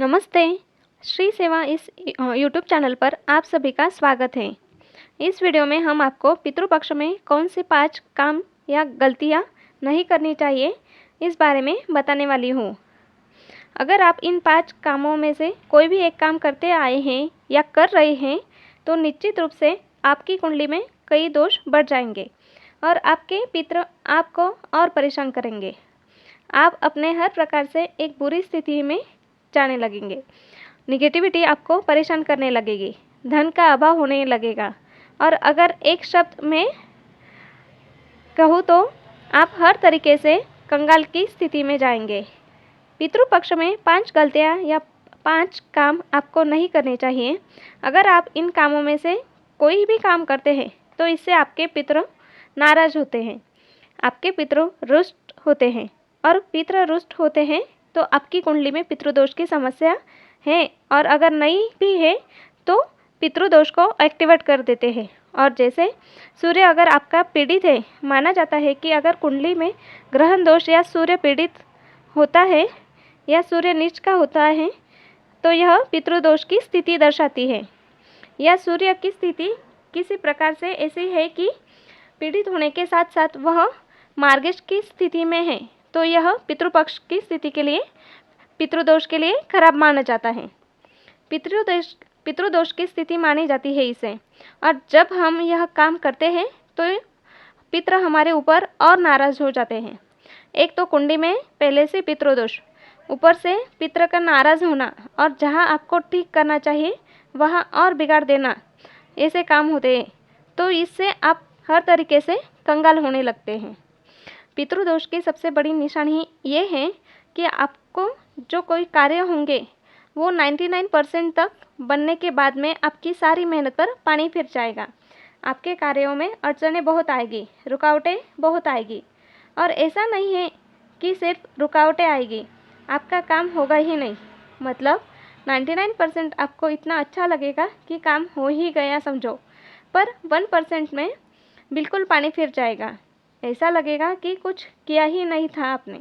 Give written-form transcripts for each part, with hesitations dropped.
नमस्ते। श्री सेवा इस यूट्यूब चैनल पर आप सभी का स्वागत है। इस वीडियो में हम आपको पितृपक्ष में कौन से 5 काम या गलतियां नहीं करनी चाहिए इस बारे में बताने वाली हूँ। अगर आप इन 5 कामों में से कोई भी एक काम करते आए हैं या कर रहे हैं तो निश्चित रूप से आपकी कुंडली में कई दोष बढ़ जाएंगे और आपके पितृ आपको और परेशान करेंगे। आप अपने हर प्रकार से एक बुरी स्थिति में जाने लगेंगे। निगेटिविटी आपको परेशान करने लगेगी, धन का अभाव होने लगेगा और अगर एक शब्द में कहूँ तो आप हर तरीके से कंगाल की स्थिति में जाएंगे। पितृपक्ष में 5 गलतियाँ या 5 काम आपको नहीं करने चाहिए। अगर आप इन कामों में से कोई भी काम करते हैं तो इससे आपके पितृ नाराज होते हैं, आपके पितृ रुष्ट होते हैं और पितृ रुष्ट होते हैं तो आपकी कुंडली में पितृदोष की समस्या है और अगर नहीं भी है तो पितृदोष को एक्टिवेट कर देते हैं। और जैसे सूर्य अगर आपका पीड़ित है, माना जाता है कि अगर कुंडली में ग्रहण दोष या सूर्य पीड़ित होता है या सूर्य नीच का होता है तो यह पितृदोष की स्थिति दर्शाती है। या सूर्य की स्थिति किसी प्रकार से ऐसी है कि पीड़ित होने के साथ साथ वह मार्गेश की स्थिति में है तो यह पितृपक्ष की स्थिति के लिए पितृदोष के लिए खराब माना जाता है। पितृदोष की स्थिति मानी जाती है इसे। और जब हम यह काम करते हैं तो पितृ हमारे ऊपर और नाराज हो जाते हैं। एक तो कुंडली में पहले से पितृदोष, ऊपर से पितृ का नाराज होना और जहां आपको ठीक करना चाहिए वहां और बिगाड़ देना, ऐसे काम होते हैं तो इससे आप हर तरीके से कंगाल होने लगते हैं। पितृदोष की सबसे बड़ी निशानी ये है कि आपको जो कोई कार्य होंगे वो 99% तक बनने के बाद में आपकी सारी मेहनत पर पानी फिर जाएगा। आपके कार्यों में अड़चनें बहुत आएगी, रुकावटें बहुत आएगी और ऐसा नहीं है कि सिर्फ रुकावटें आएगी, आपका काम होगा ही नहीं। मतलब 99% आपको इतना अच्छा लगेगा कि काम हो ही गया समझो, पर 1% में बिल्कुल पानी फिर जाएगा, ऐसा लगेगा कि कुछ किया ही नहीं था आपने।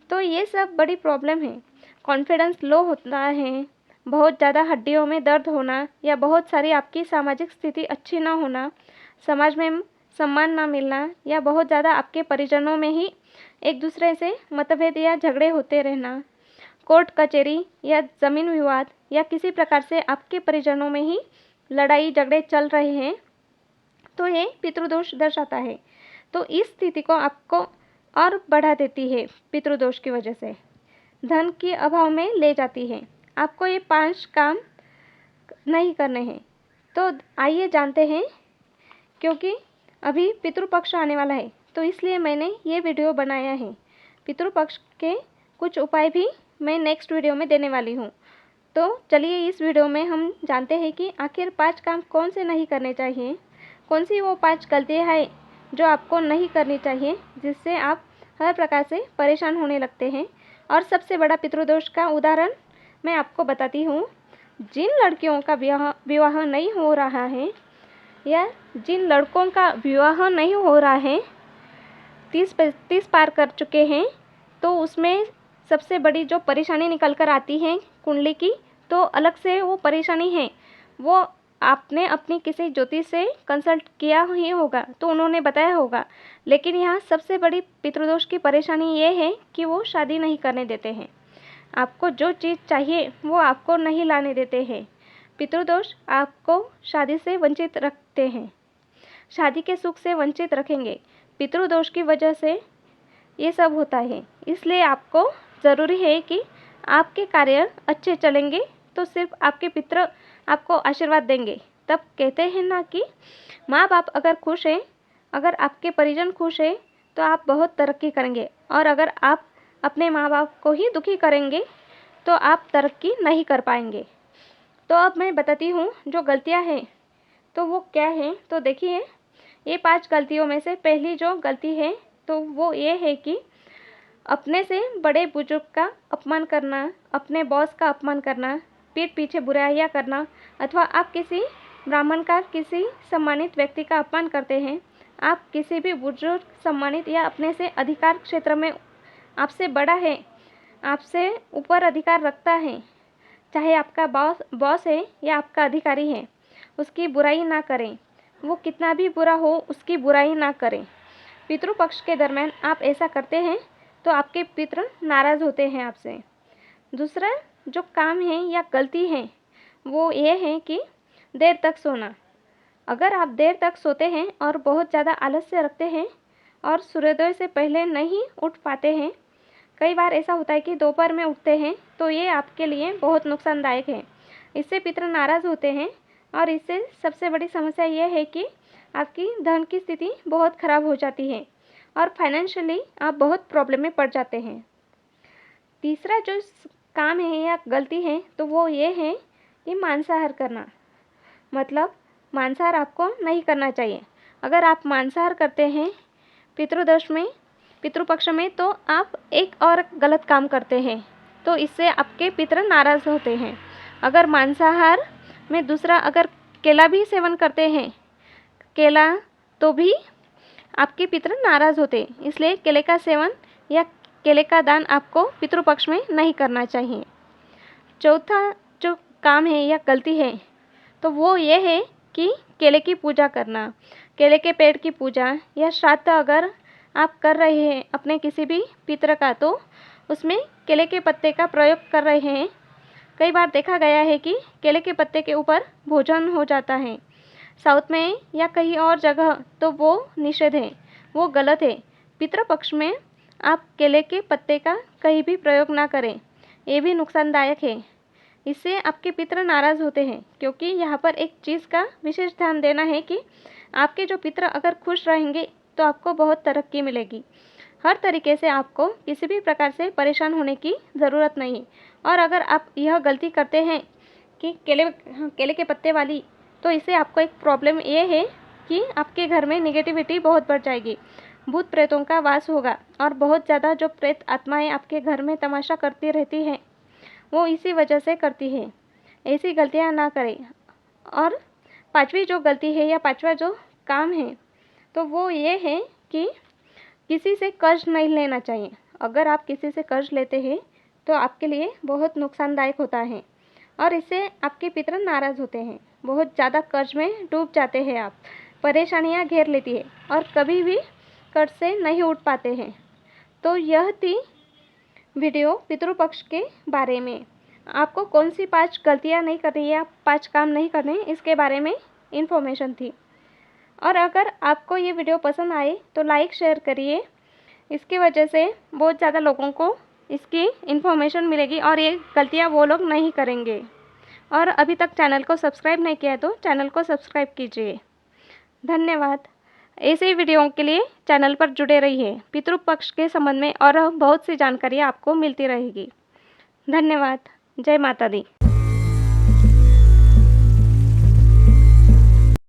तो ये सब बड़ी प्रॉब्लम है। कॉन्फिडेंस लो होता है, बहुत ज़्यादा हड्डियों में दर्द होना या बहुत सारी आपकी सामाजिक स्थिति अच्छी ना होना, समाज में सम्मान ना मिलना या बहुत ज़्यादा आपके परिजनों में ही एक दूसरे से मतभेद या झगड़े होते रहना, कोर्ट कचहरी या ज़मीन विवाद या किसी प्रकार से आपके परिजनों में ही लड़ाई झगड़े चल रहे हैं तो ये पितृदोष दर्शाता है। तो इस स्थिति को आपको और बढ़ा देती है। पितृदोष की वजह से धन के अभाव में ले जाती है। आपको ये 5 काम नहीं करने हैं। तो आइए जानते हैं, क्योंकि अभी पितृपक्ष आने वाला है तो इसलिए मैंने ये वीडियो बनाया है। पितृपक्ष के कुछ उपाय भी मैं नेक्स्ट वीडियो में देने वाली हूँ। तो चलिए इस वीडियो में हम जानते हैं कि आखिर 5 काम कौन से नहीं करने चाहिए, कौन सी वो 5 गलतियाँ हैं जो आपको नहीं करनी चाहिए जिससे आप हर प्रकार से परेशान होने लगते हैं। और सबसे बड़ा पितृदोष का उदाहरण मैं आपको बताती हूँ। जिन लड़कियों का विवाह नहीं हो रहा है या जिन लड़कों का विवाह नहीं हो रहा है, 30 पार कर चुके हैं, तो उसमें सबसे बड़ी जो परेशानी निकल कर आती है कुंडली की, तो अलग से वो परेशानी है वो आपने अपनी किसी ज्योतिष से कंसल्ट किया ही होगा तो उन्होंने बताया होगा। लेकिन यहाँ सबसे बड़ी पितृदोष की परेशानी ये है कि वो शादी नहीं करने देते हैं। आपको जो चीज़ चाहिए वो आपको नहीं लाने देते हैं। पितृदोष आपको शादी से वंचित रखते हैं, शादी के सुख से वंचित रखेंगे। पितृदोष की वजह से ये सब होता है। इसलिए आपको ज़रूरी है कि आपके कार्य अच्छे चलेंगे तो सिर्फ आपके पितृ आपको आशीर्वाद देंगे। तब कहते हैं ना कि माँ बाप अगर खुश हैं, अगर आपके परिजन खुश हैं तो आप बहुत तरक्की करेंगे, और अगर आप अपने माँ बाप को ही दुखी करेंगे तो आप तरक्की नहीं कर पाएंगे। तो अब मैं बताती हूँ जो गलतियाँ हैं तो वो क्या है। तो देखिए, ये 5 गलतियों में से पहली जो गलती है तो वो ये है कि अपने से बड़े बुजुर्ग का अपमान करना, अपने बॉस का अपमान करना, पीठ पीछे बुराइयां करना, अथवा आप किसी ब्राह्मण का, किसी सम्मानित व्यक्ति का अपमान करते हैं, आप किसी भी बुजुर्ग, सम्मानित या अपने से अधिकार क्षेत्र में आपसे बड़ा है, आपसे ऊपर अधिकार रखता है, चाहे आपका बॉस है या आपका अधिकारी है, उसकी बुराई ना करें। वो कितना भी बुरा हो, उसकी बुराई ना करें। पितृपक्ष के दरमियान आप ऐसा करते हैं तो आपके पितृ नाराज़ होते हैं आपसे। दूसरा जो काम है या गलती है वो ये है कि देर तक सोना। अगर आप देर तक सोते हैं और बहुत ज़्यादा आलस्य रखते हैं और सूर्योदय से पहले नहीं उठ पाते हैं, कई बार ऐसा होता है कि दोपहर में उठते हैं, तो ये आपके लिए बहुत नुकसानदायक है। इससे पितृ नाराज़ होते हैं और इससे सबसे बड़ी समस्या ये है कि आपकी धन की स्थिति बहुत ख़राब हो जाती है और फाइनेंशियली आप बहुत प्रॉब्लम में पड़ जाते हैं। तीसरा जो काम है या गलती है तो वो ये है कि मांसाहार करना। मतलब मांसाहार आपको नहीं करना चाहिए। अगर आप मांसाहार करते हैं पितृपक्ष में तो आप एक और गलत काम करते हैं, तो इससे आपके पितृ नाराज़ होते हैं। अगर मांसाहार में दूसरा अगर केला भी सेवन करते हैं, केला, तो भी आपके पितृ नाराज़ होते हैं। इसलिए केले का सेवन या केले का दान आपको पितृपक्ष में नहीं करना चाहिए। चौथा जो काम है या गलती है तो वो ये है कि केले की पूजा करना। केले के पेड़ की पूजा या श्राद्ध अगर आप कर रहे हैं अपने किसी भी पितृ का, तो उसमें केले के पत्ते का प्रयोग कर रहे हैं। कई बार देखा गया है कि केले के पत्ते के ऊपर भोजन हो जाता है साउथ में या कहीं और जगह, तो वो निषेध है, वो गलत है। पितृपक्ष में आप केले के पत्ते का कहीं भी प्रयोग ना करें, ये भी नुकसानदायक है। इससे आपके पितृ नाराज़ होते हैं, क्योंकि यहाँ पर एक चीज़ का विशेष ध्यान देना है कि आपके जो पितृ अगर खुश रहेंगे तो आपको बहुत तरक्की मिलेगी। हर तरीके से आपको किसी भी प्रकार से परेशान होने की ज़रूरत नहीं। और अगर आप यह गलती करते हैं कि केले के पत्ते वाली, तो इससे आपको एक प्रॉब्लम ये है कि आपके घर में नेगेटिविटी बहुत बढ़ जाएगी, भूत प्रेतों का वास होगा और बहुत ज़्यादा जो प्रेत आत्माएं आपके घर में तमाशा करती रहती हैं वो इसी वजह से करती है। ऐसी गलतियां ना करें। और पांचवी जो गलती है या पांचवा जो काम है तो वो ये है कि किसी से कर्ज नहीं लेना चाहिए। अगर आप किसी से कर्ज लेते हैं तो आपके लिए बहुत नुकसानदायक होता है और इससे आपके पितृ नाराज़ होते हैं, बहुत ज़्यादा कर्ज में डूब जाते हैं आप, परेशानियां घेर लेती है और कभी भी कर्ज से नहीं उठ पाते हैं। तो यह थी वीडियो पितृपक्ष के बारे में। आपको कौन सी 5 गलतियां नहीं करनी या 5 काम नहीं करने, इसके बारे में इन्फॉर्मेशन थी। और अगर आपको ये वीडियो पसंद आए तो लाइक शेयर करिए, इसकी वजह से बहुत ज़्यादा लोगों को इसकी इन्फॉर्मेशन मिलेगी और ये गलतियां वो लोग नहीं करेंगे। और अभी तक चैनल को सब्सक्राइब नहीं किया है तो चैनल को सब्सक्राइब कीजिए। धन्यवाद। ऐसे ही वीडियो के लिए चैनल पर जुड़े रहिए। पितृपक्ष के संबंध में और बहुत सी जानकारी आपको मिलती रहेगी। धन्यवाद। जय माता दी।